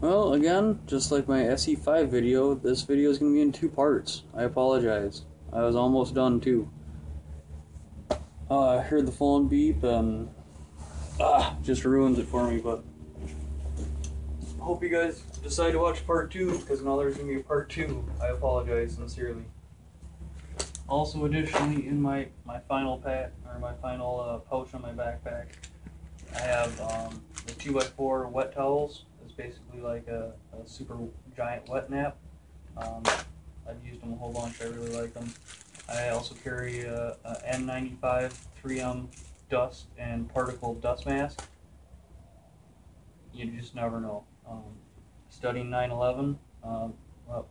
Well, again, just like my SE5 video, this video is going to be in 2 parts. I apologize. I was almost done too. I heard the phone beep and just ruins it for me, but hope you guys decide to watch part 2, because now there's going to be a part 2. I apologize sincerely. Also, additionally, in my final pack, or my final pouch on my backpack, I have the 2x4 wet towels. It's basically like a super giant wet nap. I've used them a whole bunch. I really like them. I also carry a N95 3M dust and particle dust mask. You just never know. Studying 9/11, well,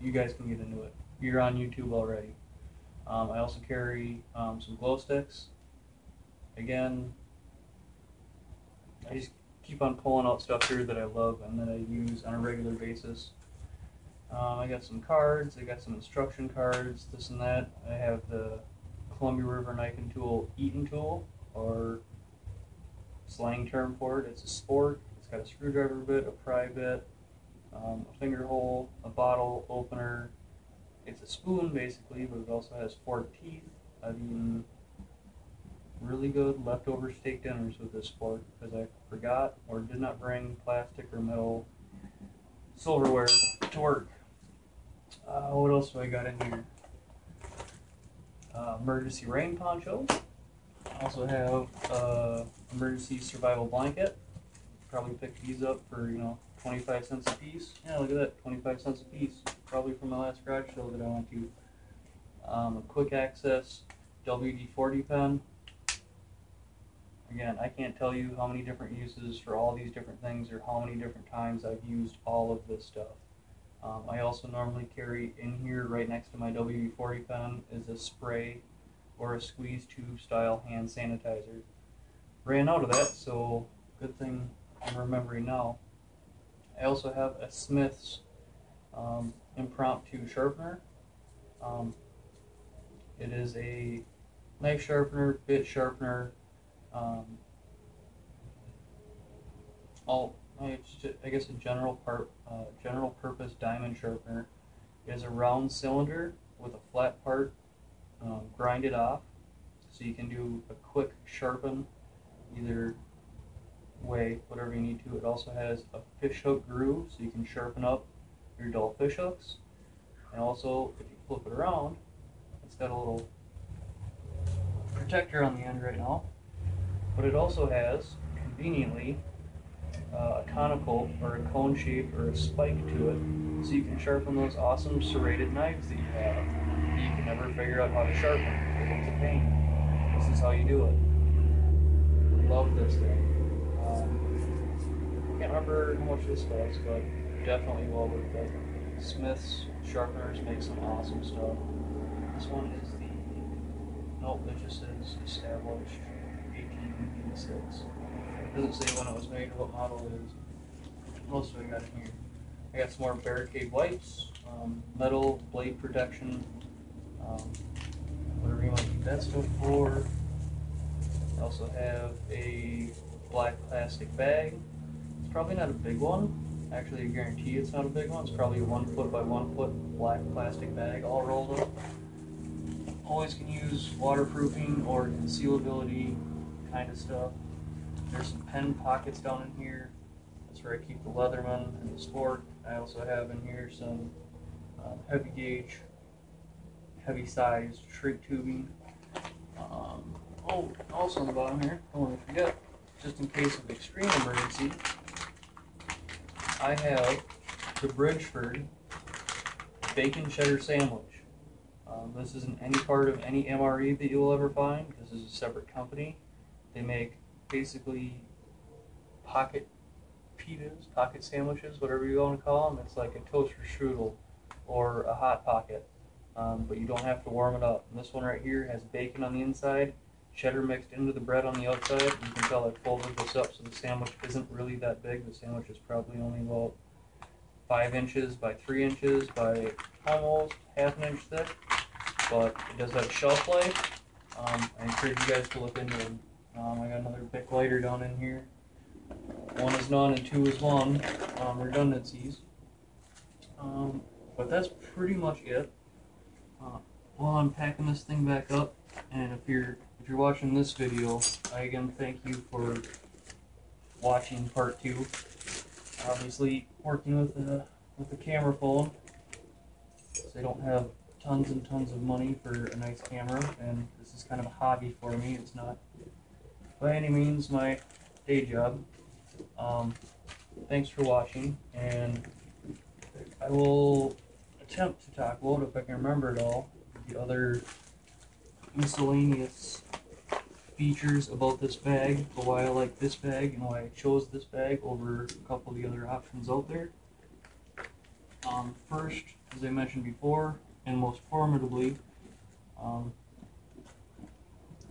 you guys can get into it. You're on YouTube already. I also carry some glow sticks. Again, I just keep on pulling out stuff here that I love and that I use on a regular basis. I got some cards, I got some instruction cards, this and that. I have the Columbia River Knife and Tool Eaton tool, or slang term for it. It's a sport. It's got a screwdriver bit, a pry bit, a finger hole, a bottle opener. It's a spoon basically, but it also has forked teeth. I've eaten really good leftover steak dinners with this fork because I forgot or did not bring plastic or metal silverware to work. What else do I got in here? Emergency rain poncho. I also have emergency survival blanket. Probably picked these up for 25 cents a piece. Yeah, look at that, 25 cents a piece. Probably from my last garage sale that I went to. A quick access WD-40 pen. Again, I can't tell you how many different uses for all these different things or how many different times I've used all of this stuff. I also normally carry in here right next to my WD-40 pen is a spray or a squeeze tube style hand sanitizer. Ran out of that, so good thing I'm remembering now. I also have a Smith's impromptu sharpener. It is a knife sharpener, bit sharpener, I guess a general purpose diamond sharpener. It is a round cylinder with a flat part grinded off, so you can do a quick sharpen either way, whatever you need to. It also has a fish hook groove, so you can sharpen up your dull fish hooks. And also, if you flip it around, it's got a little protector on the end right now, but it also has, conveniently, a conical or a cone shape or a spike to it, so you can sharpen those awesome serrated knives that you have that you can never figure out how to sharpen because it's a pain. This is how you do it. Love this thing. Can't remember how much this costs, but definitely well worth it. Smith's sharpeners make some awesome stuff. This one is nope, it just says established 1886. It doesn't say when it was made or what model it is. What else do I got in here? I got some more barricade wipes, metal blade protection, whatever you might need that stuff for. I also have a black plastic bag. It's probably not a big one. Actually, I guarantee it's not a big one. It's probably a 1 foot by 1 foot black plastic bag all rolled up. Always can use waterproofing or concealability kind of stuff. There's some pen pockets down in here. That's where I keep the Leatherman and the Sport. I also have in here some heavy gauge, heavy sized shrink tubing. Also on the bottom here, don't want to forget, just in case of extreme emergency, I have the Bridgeford bacon cheddar sandwich. This isn't any part of any MRE that you'll ever find. This is a separate company. They make basically pocket pitas, pocket sandwiches, whatever you want to call them. It's like a toaster strudel or a hot pocket, but you don't have to warm it up. And this one right here has bacon on the inside, cheddar mixed into the bread on the outside. You can tell I folded this up so the sandwich isn't really that big. The sandwich is probably only about 5 inches by 3 inches by almost half an inch thick, but it does have shelf life. I encourage you guys to look into them. I got another Bic lighter down in here. 1 is none and 2 is 1. redundancies. But that's pretty much it. While I'm packing this thing back up, and if you're watching this video, I again thank you for watching part 2. Obviously, working with the camera phone, so I don't have tons and tons of money for a nice camera, and this is kind of a hobby for me. It's not by any means my day job. Thanks for watching, and I will attempt to talk about, if I can remember it all, the other miscellaneous features about this bag, why I like this bag and why I chose this bag over a couple of the other options out there. First, as I mentioned before, and most formidably, a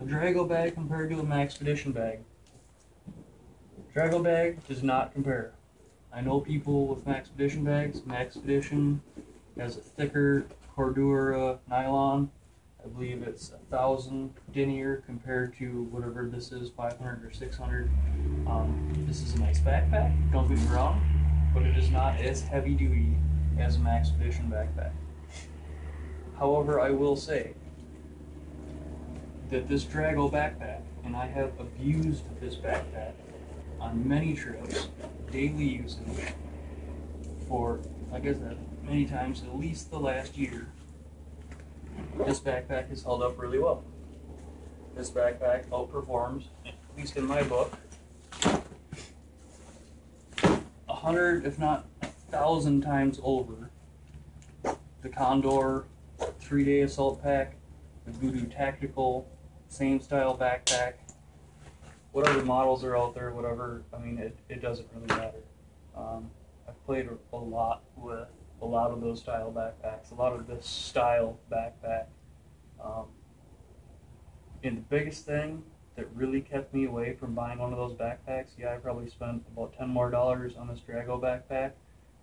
Drago bag compared to a Maxpedition bag. Drago bag does not compare. I know people with Maxpedition bags. Maxpedition has a thicker Cordura nylon. I believe it's 1,000 denier compared to whatever this is, 500 or 600. This is a nice backpack, don't get me wrong, but it is not as heavy duty as a Maxpedition backpack. However, I will say that this Drago backpack, and I have abused this backpack on many trips, daily usage, for, like I said, many times, at least the last year. This backpack has held up really well. This backpack outperforms, at least in my book, 100, if not 1,000 times over the Condor 3-day assault pack, the Voodoo Tactical, same style backpack, whatever models are out there, whatever, I mean, it doesn't really matter. I've played a lot with a lot of those style backpacks, a lot of this style backpack. And the biggest thing that really kept me away from buying one of those backpacks, yeah, I probably spent about $10 more on this Drago backpack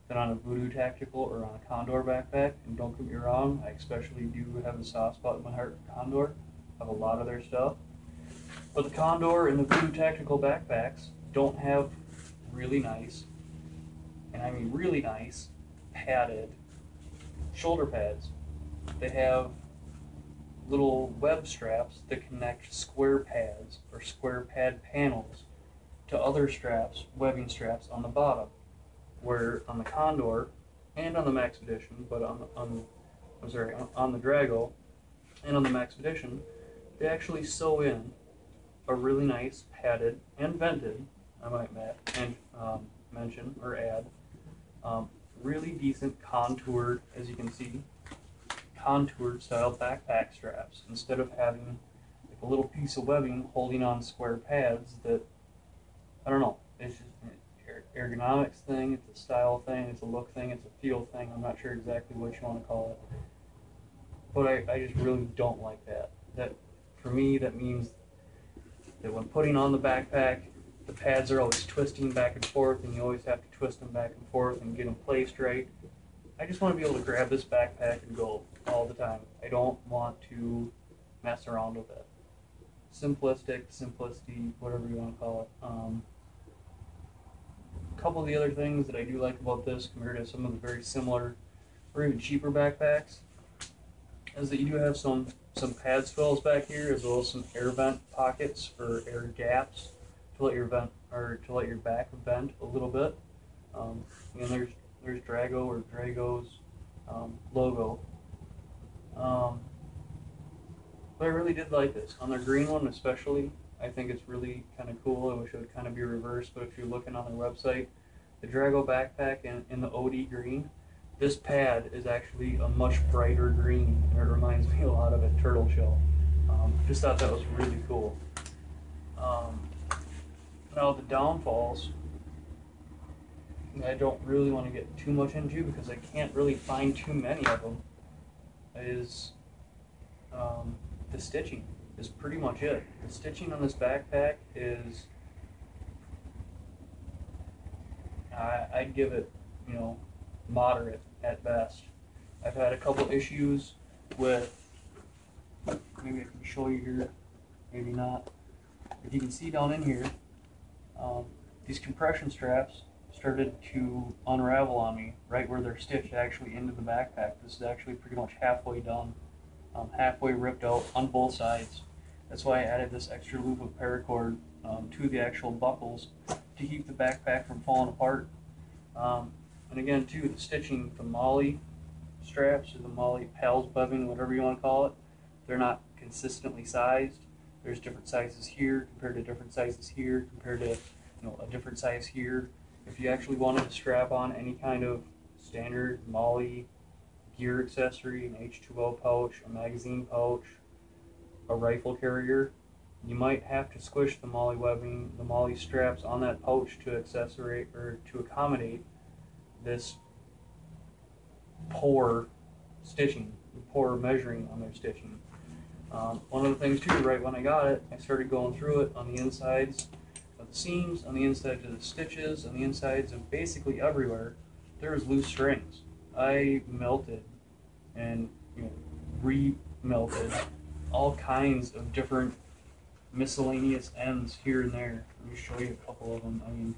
than on a Voodoo Tactical or on a Condor backpack. And don't get me wrong, I especially do have a soft spot in my heart for Condor. I have a lot of their stuff. But the Condor and the Voodoo Tactical backpacks don't have really nice, and I mean really nice, padded shoulder pads. They have little web straps that connect square pads or square pad panels to other straps, webbing straps on the bottom, where on the Condor and on the Maxpedition, but on the Drago and on the Maxpedition, they actually sew in a really nice padded and vented, I might mention or add, really decent contoured, as you can see, contoured style backpack straps, instead of having like a little piece of webbing holding on square pads that, I don't know, it's just an ergonomics thing, it's a style thing, it's a look thing, it's a feel thing, I'm not sure exactly what you want to call it. But I just really don't like that. That, for me, that means that when putting on the backpack, the pads are always twisting back and forth, and you always have to twist them back and forth and get them placed right. I just want to be able to grab this backpack and go all the time. I don't want to mess around with it. Simplicity, whatever you want to call it. A couple of the other things that I do like about this compared to some of the very similar or even cheaper backpacks is that you do have some pad swells back here, as well as some air vent pockets or air gaps to let your back vent a little bit. And there's Drago or Drago's logo. But I really did like this. On their green one especially, I think it's really kind of cool. I wish it would kind of be reversed, but if you're looking on their website, the Drago backpack in the OD green, this pad is actually a much brighter green, and it reminds me a lot of a turtle shell. Just thought that was really cool. Now the downfalls, I don't really want to get too much into because I can't really find too many of them, is the stitching is pretty much it. The stitching on this backpack is, I'd give it, moderate at best. I've had a couple issues with, maybe I can show you here, maybe not. If you can see down in here, these compression straps started to unravel on me right where they're stitched actually into the backpack. This is actually pretty much halfway done, halfway ripped out on both sides. That's why I added this extra loop of paracord to the actual buckles to keep the backpack from falling apart. And again, too, the stitching, the molly straps or the molly pals webbing, whatever you want to call it, they're not consistently sized. There's different sizes here compared to different sizes here compared to a different size here. If you actually wanted to strap on any kind of standard molly gear accessory, an H2O pouch, a magazine pouch, a rifle carrier, you might have to squish the molly webbing, the molly straps on that pouch to accessory or to accommodate this poor stitching, poor measuring on their stitching. One of the things too, right when I got it, I started going through it on the insides of the seams, on the insides of the stitches, on the insides of basically everywhere. There was loose strings. I melted and re-melted all kinds of different miscellaneous ends here and there. Let me show you a couple of them. I mean,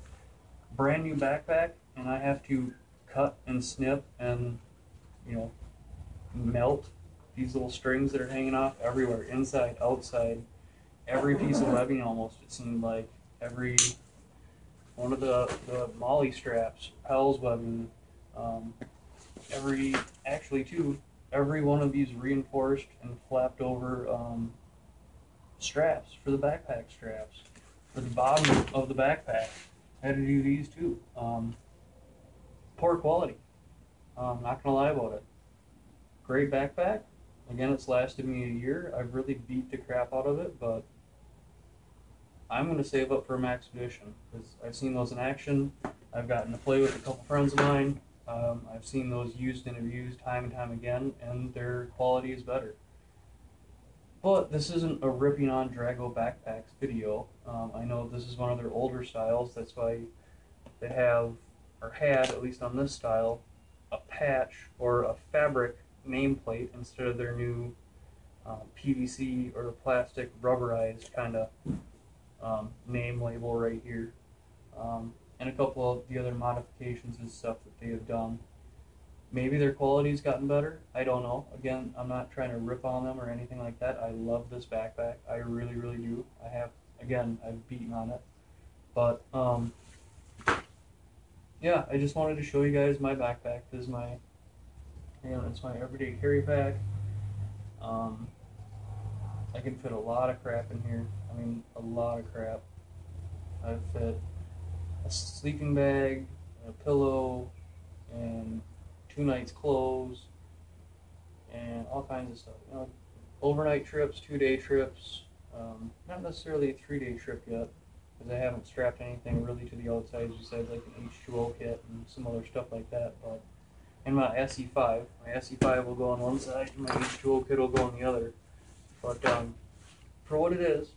brand new backpack, and I have to cut and snip and melt these little strings that are hanging off everywhere, inside, outside, every piece of webbing almost, it seemed like. Every one of the molly straps, pals webbing, every one of these reinforced and flapped over straps for the backpack straps. For the bottom of the backpack, I had to do these too. Poor quality. Not gonna lie about it. Great backpack. Again, it's lasted me a year. I've really beat the crap out of it, but I'm going to save up for a Max Edition because I've seen those in action. I've gotten to play with a couple friends of mine. I've seen those used and abused time and time again, and their quality is better. But this isn't a ripping on Drago backpacks video. I know this is one of their older styles. That's why they have, or had, at least on this style, a patch or a fabric nameplate instead of their new PVC or plastic rubberized kind of name label right here, and a couple of the other modifications and stuff that they have done. Maybe their quality's gotten better, I don't know. Again, I'm not trying to rip on them or anything like that. I love this backpack, I really do. I've beaten on it, but yeah, I just wanted to show you guys my backpack. This is my it's my everyday carry pack. I can fit a lot of crap in here. I mean, a lot of crap. I fit a sleeping bag, a pillow, and 2 nights clothes, and all kinds of stuff. Overnight trips, 2-day trips. Not necessarily a 3-day trip yet, because I haven't strapped anything really to the outsides besides like an H2O kit and some other stuff like that. But and my SE5 will go on one side, and my H2O kit will go on the other. But for what it is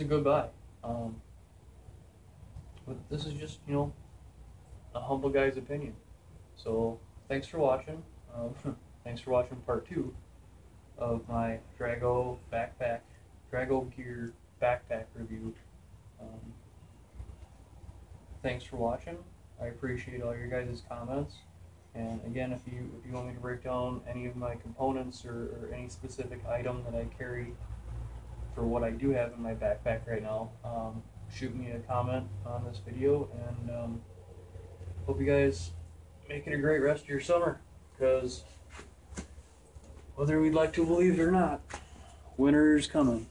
a good buy. But this is just, a humble guy's opinion. So thanks for watching. Thanks for watching part 2 of my Drago gear backpack review. Thanks for watching. I appreciate all your guys' comments. And again, if you want me to break down any of my components or any specific item that I carry for what I do have in my backpack right now, shoot me a comment on this video, and hope you guys make it a great rest of your summer, because whether we'd like to believe it or not, winter's coming.